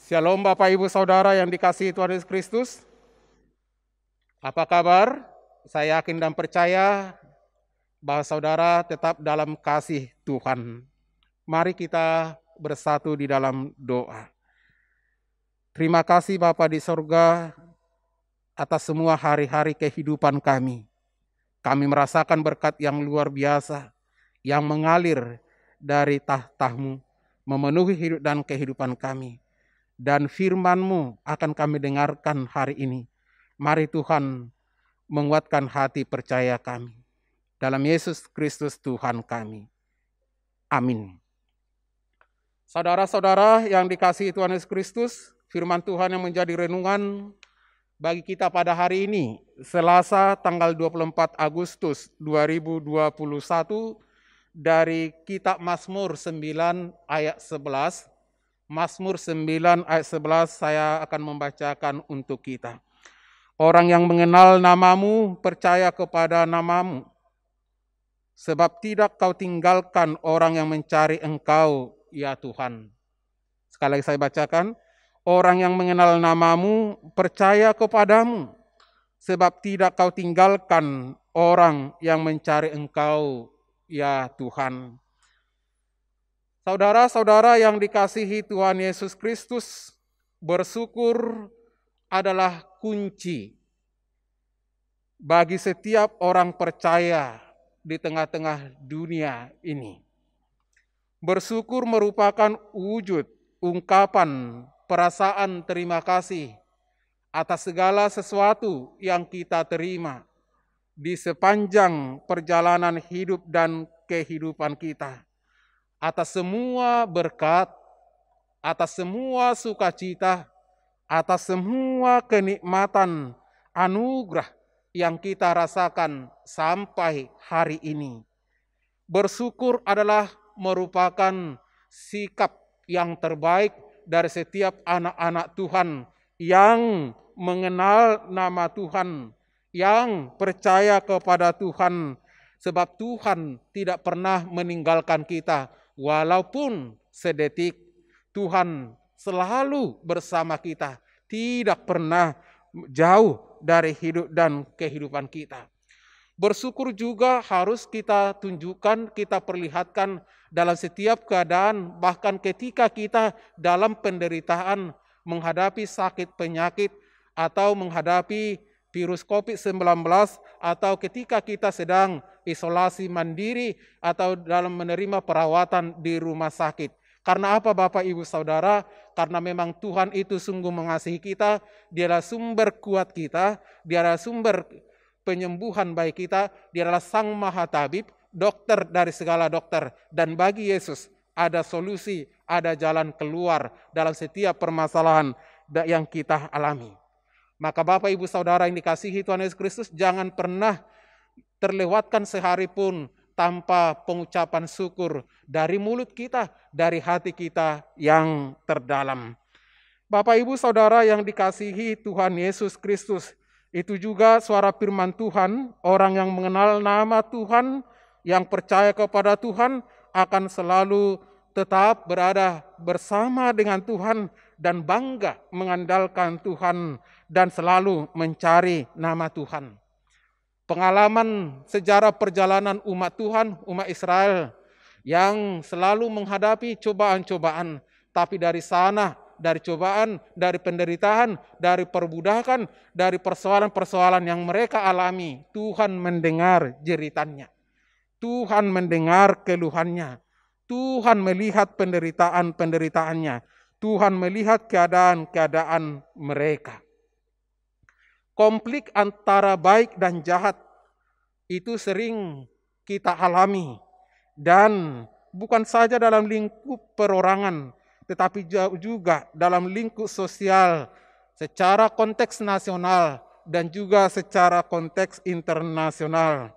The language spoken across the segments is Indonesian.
Shalom Bapak Ibu Saudara yang dikasihi Tuhan Yesus Kristus. Apa kabar? Saya yakin dan percaya bahwa saudara tetap dalam kasih Tuhan. Mari kita bersatu di dalam doa. Terima kasih Bapa di sorga atas semua hari-hari kehidupan kami. Kami merasakan berkat yang luar biasa yang mengalir dari tahta-Mu, memenuhi hidup dan kehidupan kami. Dan firman-Mu akan kami dengarkan hari ini. Mari Tuhan menguatkan hati percaya kami. Dalam Yesus Kristus Tuhan kami. Amin. Saudara-saudara yang dikasihi Tuhan Yesus Kristus, firman Tuhan yang menjadi renungan bagi kita pada hari ini, Selasa tanggal 24 Agustus 2021, dari kitab Mazmur 9 ayat 11. Mazmur 9 ayat 11 saya akan membacakan untuk kita. Orang yang mengenal nama-Mu percaya kepada nama-Mu, sebab tidak Kau tinggalkan orang yang mencari Engkau, ya Tuhan. Sekali lagi saya bacakan. Orang yang mengenal nama-Mu percaya kepadamu, sebab tidak Kau tinggalkan orang yang mencari Engkau, ya Tuhan. Saudara-saudara yang dikasihi Tuhan Yesus Kristus, bersyukur adalah kunci bagi setiap orang percaya di tengah-tengah dunia ini. Bersyukur merupakan wujud ungkapan perasaan terima kasih atas segala sesuatu yang kita terima di sepanjang perjalanan hidup dan kehidupan kita. Atas semua berkat, atas semua sukacita, atas semua kenikmatan anugerah yang kita rasakan sampai hari ini. Bersyukur adalah merupakan sikap yang terbaik dari setiap anak-anak Tuhan yang mengenal nama Tuhan, yang percaya kepada Tuhan, sebab Tuhan tidak pernah meninggalkan kita. Walaupun sedetik, Tuhan selalu bersama kita, tidak pernah jauh dari hidup dan kehidupan kita. Bersyukur juga harus kita tunjukkan, kita perlihatkan dalam setiap keadaan, bahkan ketika kita dalam penderitaan, menghadapi sakit penyakit, atau menghadapi virus COVID-19, atau ketika kita sedang isolasi mandiri atau dalam menerima perawatan di rumah sakit. Karena apa Bapak Ibu Saudara? Karena memang Tuhan itu sungguh mengasihi kita, Dialah sumber kuat kita, Dialah sumber penyembuhan baik kita, Dia adalah Sang Maha Tabib, dokter dari segala dokter. Dan bagi Yesus ada solusi, ada jalan keluar dalam setiap permasalahan yang kita alami. Maka Bapak Ibu Saudara yang dikasihi Tuhan Yesus Kristus, jangan pernah terlewatkan sehari pun tanpa pengucapan syukur dari mulut kita, dari hati kita yang terdalam. Bapak Ibu Saudara yang dikasihi Tuhan Yesus Kristus, itu juga suara firman Tuhan, orang yang mengenal nama Tuhan, yang percaya kepada Tuhan, akan selalu tetap berada bersama dengan Tuhan dan bangga mengandalkan Tuhan dan selalu mencari nama Tuhan. Pengalaman sejarah perjalanan umat Tuhan, umat Israel yang selalu menghadapi cobaan-cobaan, tapi dari sana, dari cobaan, dari penderitaan, dari perbudakan, dari persoalan-persoalan yang mereka alami, Tuhan mendengar jeritannya. Tuhan mendengar keluhannya. Tuhan melihat penderitaan-penderitaannya. Tuhan melihat keadaan-keadaan mereka. Konflik antara baik dan jahat itu sering kita alami. Dan bukan saja dalam lingkup perorangan, tetapi juga dalam lingkup sosial, secara konteks nasional dan juga secara konteks internasional.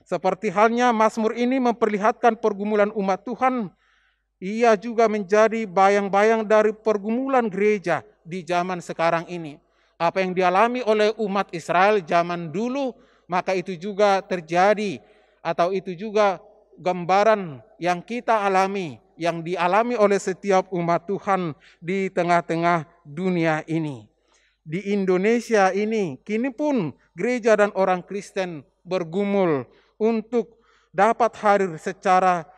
Seperti halnya Mazmur ini memperlihatkan pergumulan umat Tuhan, ia juga menjadi bayang-bayang dari pergumulan gereja di zaman sekarang ini. Apa yang dialami oleh umat Israel zaman dulu, maka itu juga terjadi, atau itu juga gambaran yang kita alami yang dialami oleh setiap umat Tuhan di tengah-tengah dunia ini. Di Indonesia ini, kini pun gereja dan orang Kristen bergumul untuk dapat hadir secara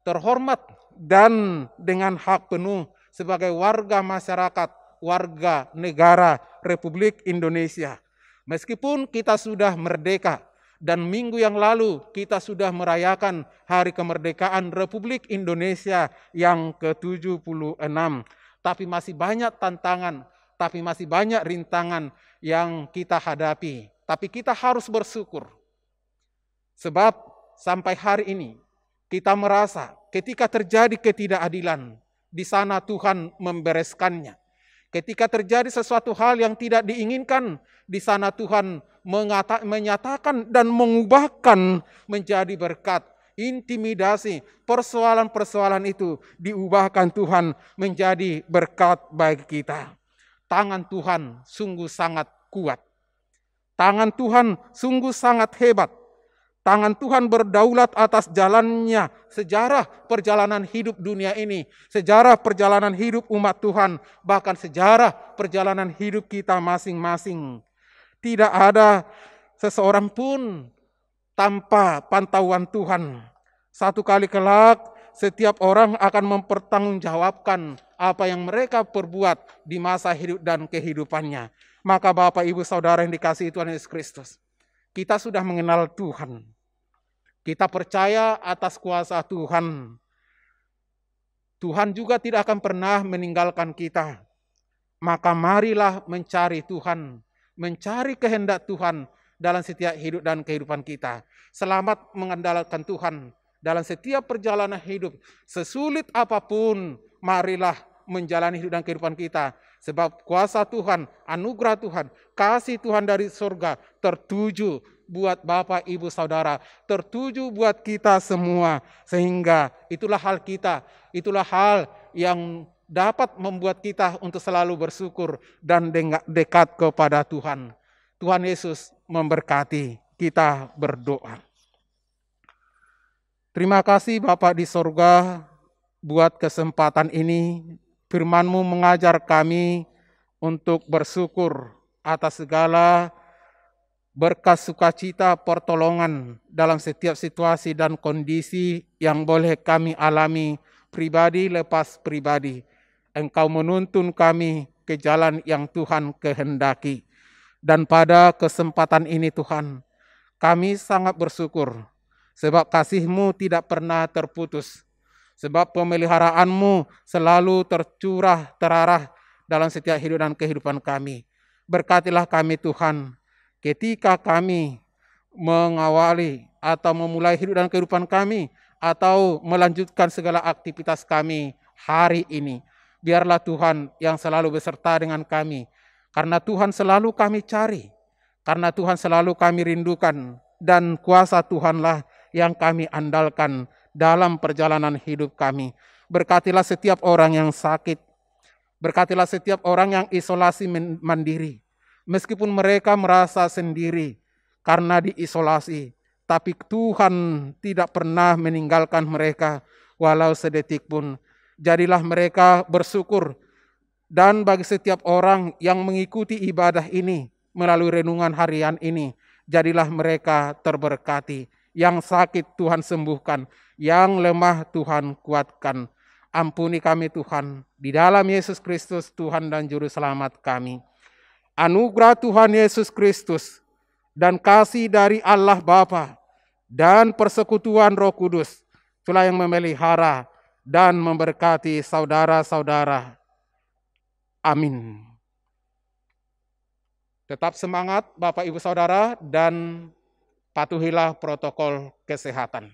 terhormat dan dengan hak penuh sebagai warga masyarakat, warga negara Republik Indonesia. Meskipun kita sudah merdeka, dan minggu yang lalu kita sudah merayakan Hari Kemerdekaan Republik Indonesia yang ke-76. Tapi masih banyak tantangan, tapi masih banyak rintangan yang kita hadapi. Tapi kita harus bersyukur. Sebab sampai hari ini kita merasa ketika terjadi ketidakadilan, di sana Tuhan membereskannya. Ketika terjadi sesuatu hal yang tidak diinginkan, di sana Tuhan menyatakan dan mengubahkan menjadi berkat. Intimidasi, persoalan-persoalan itu diubahkan Tuhan menjadi berkat bagi kita. Tangan Tuhan sungguh sangat kuat. Tangan Tuhan sungguh sangat hebat. Tangan Tuhan berdaulat atas jalannya sejarah perjalanan hidup dunia ini, sejarah perjalanan hidup umat Tuhan, bahkan sejarah perjalanan hidup kita masing-masing. Tidak ada seseorang pun tanpa pantauan Tuhan. Satu kali kelak, setiap orang akan mempertanggungjawabkan apa yang mereka perbuat di masa hidup dan kehidupannya. Maka Bapak, Ibu, Saudara yang dikasihi Tuhan Yesus Kristus, kita sudah mengenal Tuhan. Kita percaya atas kuasa Tuhan. Tuhan juga tidak akan pernah meninggalkan kita. Maka marilah mencari Tuhan, mencari kehendak Tuhan dalam setiap hidup dan kehidupan kita. Selamat mengandalkan Tuhan dalam setiap perjalanan hidup. Sesulit apapun, marilah menjalani hidup dan kehidupan kita. Sebab kuasa Tuhan, anugerah Tuhan, kasih Tuhan dari surga tertuju buat Bapak, Ibu, Saudara, tertuju buat kita semua. Sehingga itulah hal kita, itulah hal yang dapat membuat kita untuk selalu bersyukur dan dekat kepada Tuhan. Tuhan Yesus memberkati, kita berdoa. Terima kasih Bapak di surga buat kesempatan ini. Firman-Mu mengajar kami untuk bersyukur atas segala berkat sukacita pertolongan dalam setiap situasi dan kondisi yang boleh kami alami pribadi lepas pribadi. Engkau menuntun kami ke jalan yang Tuhan kehendaki. Dan pada kesempatan ini Tuhan, kami sangat bersyukur sebab kasih-Mu tidak pernah terputus. Sebab pemeliharaanmu selalu tercurah, terarah dalam setiap hidup dan kehidupan kami. Berkatilah kami Tuhan, ketika kami mengawali atau memulai hidup dan kehidupan kami, atau melanjutkan segala aktivitas kami hari ini. Biarlah Tuhan yang selalu beserta dengan kami. Karena Tuhan selalu kami cari, karena Tuhan selalu kami rindukan, dan kuasa Tuhanlah yang kami andalkan dalam perjalanan hidup kami. Berkatilah setiap orang yang sakit. Berkatilah setiap orang yang isolasi mandiri. Meskipun mereka merasa sendiri karena diisolasi, tapi Tuhan tidak pernah meninggalkan mereka walau sedetik pun. Jadilah mereka bersyukur. Dan bagi setiap orang yang mengikuti ibadah ini melalui renungan harian ini, jadilah mereka terberkati. Yang sakit Tuhan sembuhkan, yang lemah Tuhan kuatkan. Ampuni kami Tuhan, di dalam Yesus Kristus Tuhan dan Juru Selamat kami. Anugerah Tuhan Yesus Kristus dan kasih dari Allah Bapa dan persekutuan Roh Kudus, itulah yang memelihara dan memberkati saudara-saudara. Amin. Tetap semangat Bapak Ibu Saudara dan patuhilah protokol kesehatan.